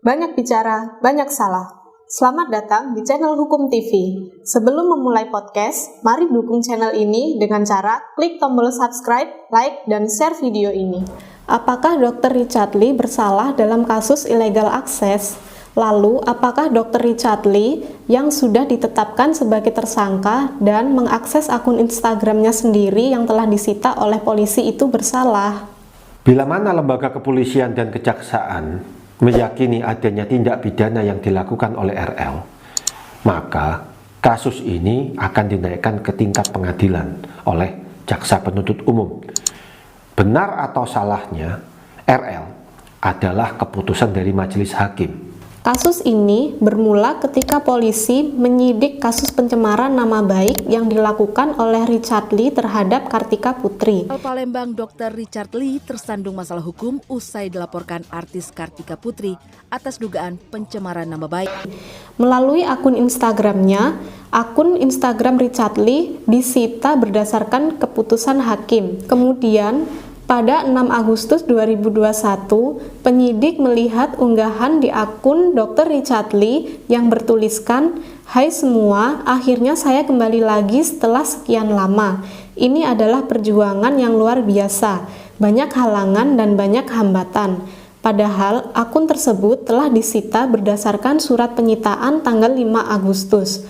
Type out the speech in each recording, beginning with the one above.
Banyak bicara, banyak salah. Selamat datang di channel Hukum TV. Sebelum memulai podcast, mari dukung channel ini dengan cara klik tombol subscribe, like, dan share video ini. Apakah Dr. Richard Lee bersalah dalam kasus illegal access? Lalu, apakah Dr. Richard Lee yang sudah ditetapkan sebagai tersangka dan mengakses akun Instagramnya sendiri yang telah disita oleh polisi itu bersalah? Bila mana lembaga kepolisian dan kejaksaan meyakini adanya tindak pidana yang dilakukan oleh RL, maka kasus ini akan dinaikkan ke tingkat pengadilan oleh jaksa penuntut umum. Benar atau salahnya, RL adalah keputusan dari majelis hakim. Kasus ini bermula ketika polisi menyidik kasus pencemaran nama baik yang dilakukan oleh Richard Lee terhadap Kartika Putri. Palembang, Dr. Richard Lee tersandung masalah hukum usai dilaporkan artis Kartika Putri atas dugaan pencemaran nama baik. Melalui akun Instagramnya, akun Instagram Richard Lee disita berdasarkan keputusan hakim. Kemudian, pada 6 Agustus 2021, penyidik melihat unggahan di akun Dr. Richard Lee yang bertuliskan, "Hai semua, akhirnya saya kembali lagi setelah sekian lama. Ini adalah perjuangan yang luar biasa, banyak halangan dan banyak hambatan." Padahal akun tersebut telah disita berdasarkan surat penyitaan tanggal 5 Agustus.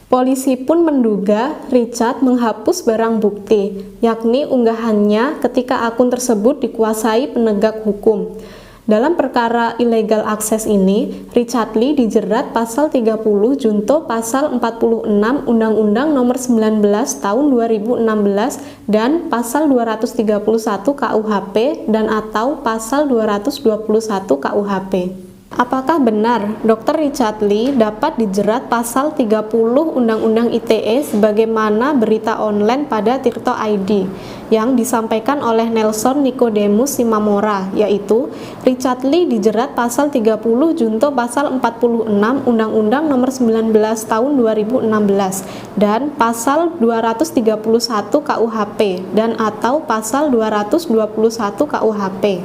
Polisi pun menduga Richard menghapus barang bukti, yakni unggahannya ketika akun tersebut dikuasai penegak hukum. Dalam perkara illegal access ini, Richard Lee dijerat pasal 30 junto pasal 46 Undang-Undang Nomor 19 Tahun 2016 dan pasal 231 KUHP dan atau pasal 221 KUHP. Apakah benar Dr. Richard Lee dapat dijerat pasal 30 Undang-Undang ITE sebagaimana berita online pada Tirto ID yang disampaikan oleh Nelson Nicodemus Simamora, yaitu Richard Lee dijerat pasal 30 junto pasal 46 Undang-Undang Nomor 19 Tahun 2016 dan pasal 231 KUHP dan atau pasal 221 KUHP.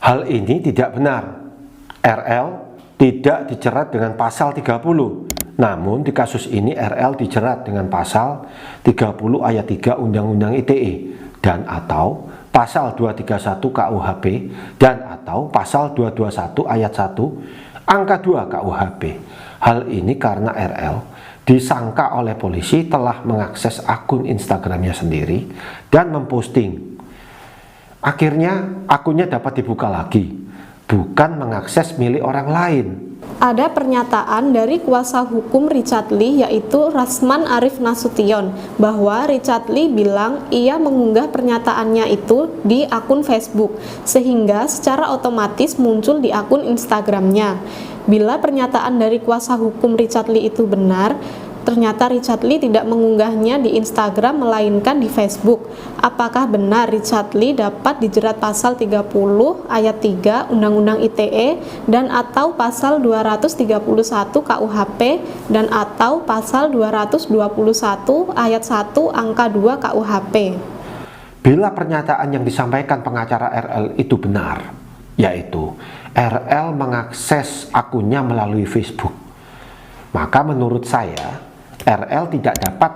Hal ini tidak benar. RL tidak dijerat dengan pasal 30. Namun di kasus ini RL dijerat dengan pasal 30 ayat 3 Undang-Undang ITE dan atau pasal 231 KUHP dan atau pasal 221 ayat 1 angka 2 KUHP. Hal ini karena RL disangka oleh polisi telah mengakses akun Instagramnya sendiri dan memposting. Akhirnya akunnya dapat dibuka lagi, bukan mengakses milik orang lain. Ada pernyataan dari kuasa hukum Richard Lee, yaitu Rasman Arif Nasution, bahwa Richard Lee bilang ia mengunggah pernyataannya itu di akun Facebook, sehingga secara otomatis muncul di akun Instagramnya. Bila pernyataan dari kuasa hukum Richard Lee itu benar, ternyata Richard Lee tidak mengunggahnya di Instagram melainkan di Facebook. Apakah benar Richard Lee dapat dijerat pasal 30 ayat 3 Undang-Undang ITE dan atau pasal 231 KUHP dan atau pasal 221 ayat 1 angka 2 KUHP? Bila pernyataan yang disampaikan pengacara RL itu benar, yaitu RL mengakses akunnya melalui Facebook, maka menurut saya RL tidak dapat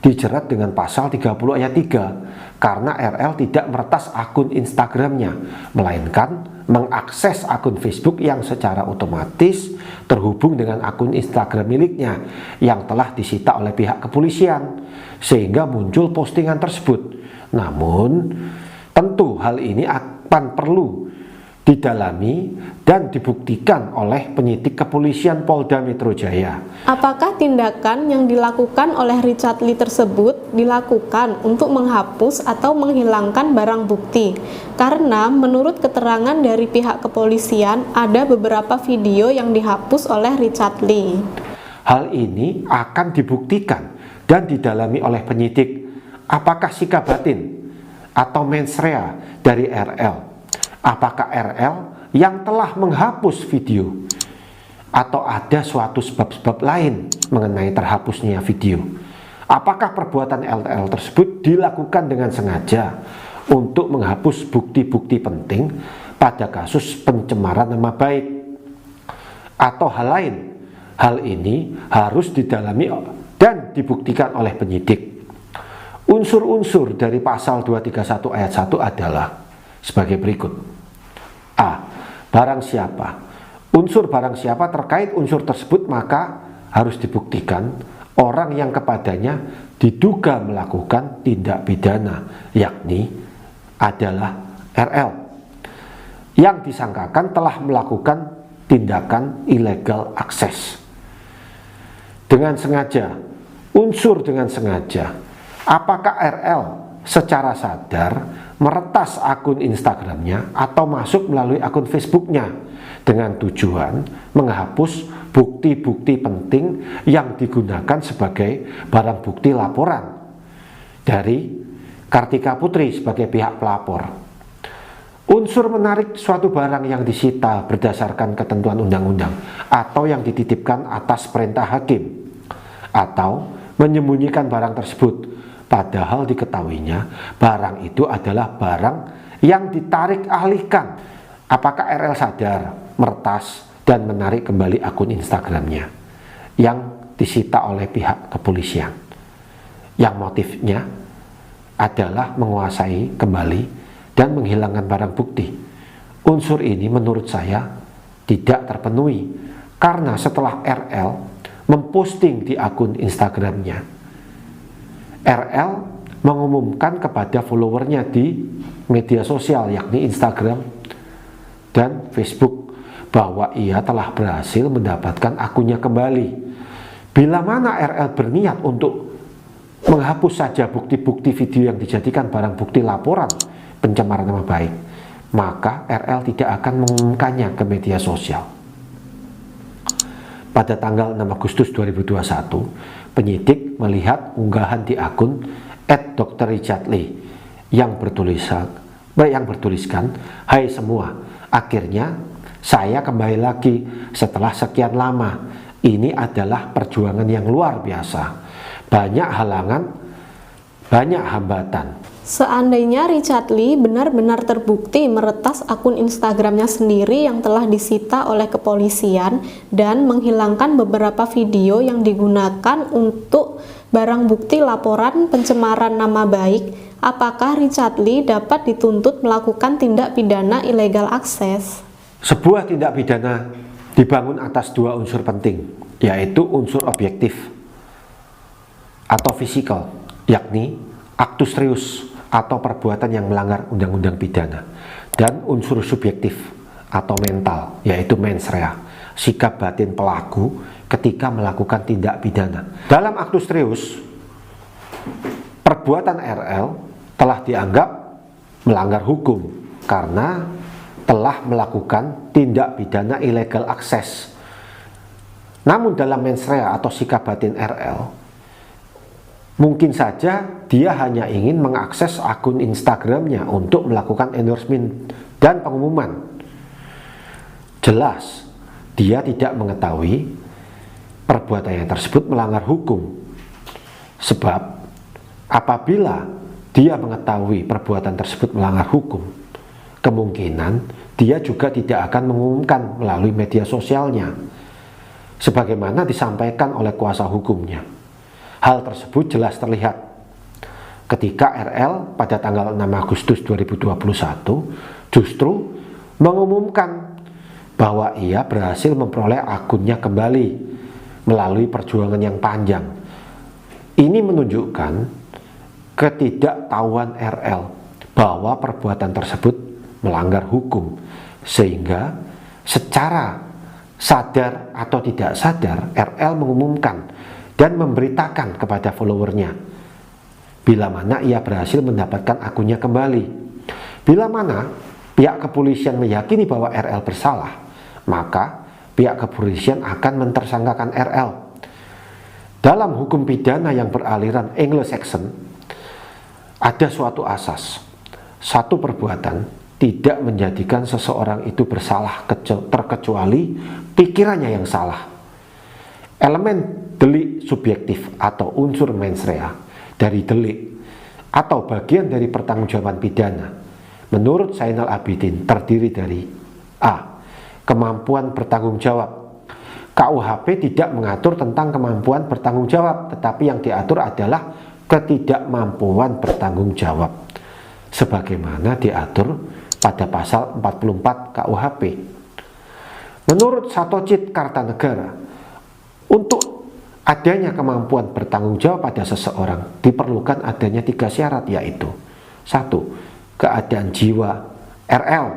dijerat dengan pasal 30 ayat 3 karena RL tidak meretas akun Instagramnya, melainkan mengakses akun Facebook yang secara otomatis terhubung dengan akun Instagram miliknya yang telah disita oleh pihak kepolisian, sehingga muncul postingan tersebut. Namun tentu hal ini akan perlu didalami dan dibuktikan oleh penyidik kepolisian Polda Metro Jaya. Apakah tindakan yang dilakukan oleh Richard Lee tersebut dilakukan untuk menghapus atau menghilangkan barang bukti? Karena menurut keterangan dari pihak kepolisian ada beberapa video yang dihapus oleh Richard Lee. Hal ini akan dibuktikan dan didalami oleh penyidik. Apakah sikap batin atau mens rea dari RL? Apakah RL yang telah menghapus video atau ada suatu sebab-sebab lain mengenai terhapusnya video? Apakah perbuatan LTL tersebut dilakukan dengan sengaja untuk menghapus bukti-bukti penting pada kasus pencemaran nama baik? atau hal lain. Hal ini harus didalami dan dibuktikan oleh penyidik. Unsur-unsur dari pasal 231 ayat 1 adalah sebagai berikut. A. Barang siapa. Unsur barang siapa terkait unsur tersebut maka harus dibuktikan orang yang kepadanya diduga melakukan tindak pidana, yakni adalah RL, yang disangkakan telah melakukan tindakan illegal access. Dengan sengaja, unsur dengan sengaja. Apakah RL secara sadar meretas akun Instagramnya atau masuk melalui akun Facebooknya dengan tujuan menghapus bukti-bukti penting yang digunakan sebagai barang bukti laporan dari Kartika Putri sebagai pihak pelapor. Unsur menarik suatu barang yang disita berdasarkan ketentuan undang-undang atau yang dititipkan atas perintah hakim, atau menyembunyikan barang tersebut padahal diketahuinya barang itu adalah barang yang ditarik alihkan. Apakah RL sadar meretas dan menarik kembali akun Instagramnya yang disita oleh pihak kepolisian, yang motifnya adalah menguasai kembali dan menghilangkan barang bukti? Unsur ini menurut saya tidak terpenuhi karena setelah RL memposting di akun Instagramnya, RL mengumumkan kepada followernya di media sosial yakni Instagram dan Facebook bahwa ia telah berhasil mendapatkan akunnya kembali. Bila mana RL berniat untuk menghapus saja bukti-bukti video yang dijadikan barang bukti laporan pencemaran nama baik, maka RL tidak akan mengumumkannya ke media sosial. Pada tanggal 6 Agustus 2021, penyidik melihat unggahan di akun @drrichardlee yang bertuliskan, "Hai semua, akhirnya saya kembali lagi setelah sekian lama. Ini adalah perjuangan yang luar biasa. Banyak halangan, banyak hambatan." Seandainya Richard Lee benar-benar terbukti meretas akun Instagramnya sendiri yang telah disita oleh kepolisian dan menghilangkan beberapa video yang digunakan untuk barang bukti laporan pencemaran nama baik, apakah Richard Lee dapat dituntut melakukan tindak pidana illegal access? Sebuah tindak pidana dibangun atas dua unsur penting, yaitu unsur objektif atau fisikal, yakni aktus reus atau perbuatan yang melanggar undang-undang pidana, dan unsur subjektif atau mental, yaitu mens rea, sikap batin pelaku ketika melakukan tindak pidana. Dalam aktus reus, perbuatan RL telah dianggap melanggar hukum karena telah melakukan tindak pidana illegal access. Namun dalam mens rea atau sikap batin RL, mungkin saja dia hanya ingin mengakses akun Instagramnya untuk melakukan endorsement dan pengumuman. Jelas, dia tidak mengetahui perbuatannya tersebut melanggar hukum. Sebab, apabila dia mengetahui perbuatan tersebut melanggar hukum, kemungkinan dia juga tidak akan mengumumkan melalui media sosialnya, sebagaimana disampaikan oleh kuasa hukumnya. Hal tersebut jelas terlihat ketika RL pada tanggal 6 Agustus 2021 justru mengumumkan bahwa ia berhasil memperoleh akunnya kembali melalui perjuangan yang panjang. Ini menunjukkan ketidaktahuan RL bahwa perbuatan tersebut melanggar hukum, sehingga secara sadar atau tidak sadar RL mengumumkan dan memberitakan kepada followernya bila mana ia berhasil mendapatkan akunnya kembali. Bila mana pihak kepolisian meyakini bahwa RL bersalah, maka pihak kepolisian akan mentersangkakan RL. Dalam hukum pidana yang beraliran Anglo-Saxon, ada suatu asas, satu perbuatan tidak menjadikan seseorang itu bersalah terkecuali pikirannya yang salah. Elemen delik subjektif atau unsur mens rea dari delik atau bagian dari pertanggungjawaban pidana menurut Zainal Abidin terdiri dari A. Kemampuan bertanggung jawab KUHP tidak mengatur tentang kemampuan bertanggung jawab, tetapi yang diatur adalah ketidakmampuan bertanggung jawab, sebagaimana diatur pada pasal 44 KUHP. Menurut Satocit Kartanegara, untuk adanya kemampuan bertanggung jawab pada seseorang diperlukan adanya 3 syarat, yaitu 1. Keadaan jiwa RL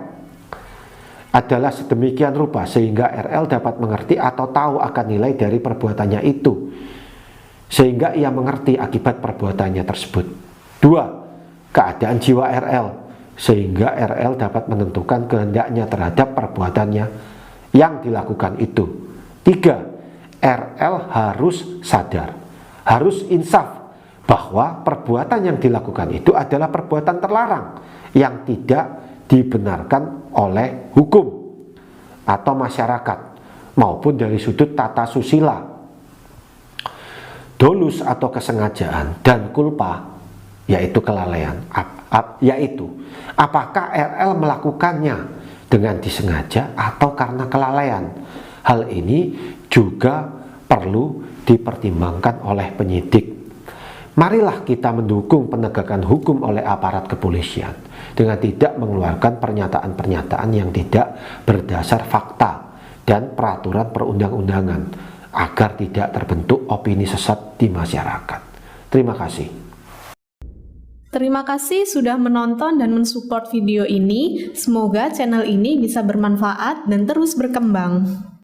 adalah sedemikian rupa sehingga RL dapat mengerti atau tahu akan nilai dari perbuatannya itu, sehingga ia mengerti akibat perbuatannya tersebut. 2. Keadaan jiwa RL, sehingga RL dapat menentukan kehendaknya terhadap perbuatannya yang dilakukan itu. 3. RL harus sadar, harus insaf bahwa perbuatan yang dilakukan itu adalah perbuatan terlarang yang tidak dibenarkan oleh hukum atau masyarakat maupun dari sudut tata susila. Dolus atau kesengajaan dan kulpa, yaitu kelalaian, yaitu apakah RL melakukannya dengan disengaja atau karena kelalaian. Hal ini juga perlu dipertimbangkan oleh penyidik. Marilah kita mendukung penegakan hukum oleh aparat kepolisian dengan tidak mengeluarkan pernyataan-pernyataan yang tidak berdasar fakta dan peraturan perundang-undangan agar tidak terbentuk opini sesat di masyarakat. Terima kasih. Terima kasih sudah menonton dan mensupport video ini. Semoga channel ini bisa bermanfaat dan terus berkembang.